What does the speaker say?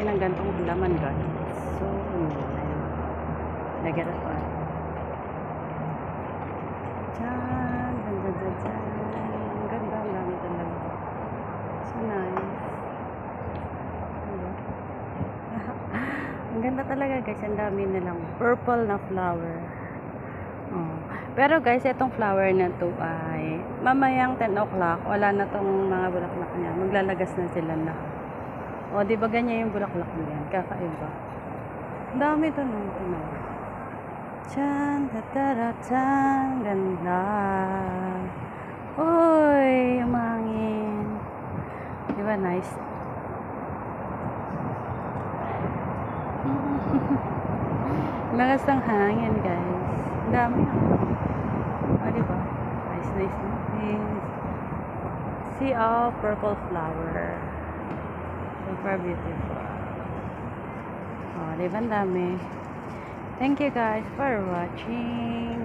tayo ng gantong laman, guys. So, ayun. Nagarat pa. Diyan, dyan. Ang ganda, ang dami talaga. So nice. Ang ganda talaga, guys. Ang dami nilang purple na flower. Oh. Pero guys, itong flower na to ay mamayang 10 o'clock, wala na tong mga bulaklak niya. Maglalagas na sila na. O, di ba ganyan yung bulaklak niya? Kakaiba. Ang dami ito nung tumawa. Tsan, tataratan, ganda. Uy, umangin. Di ba nice? Lakas ng hangin, guys. Ang dami. O, di ba? Nice. See all purple flower. Super beautiful. Oh, diba ang dami? Thank you guys for watching.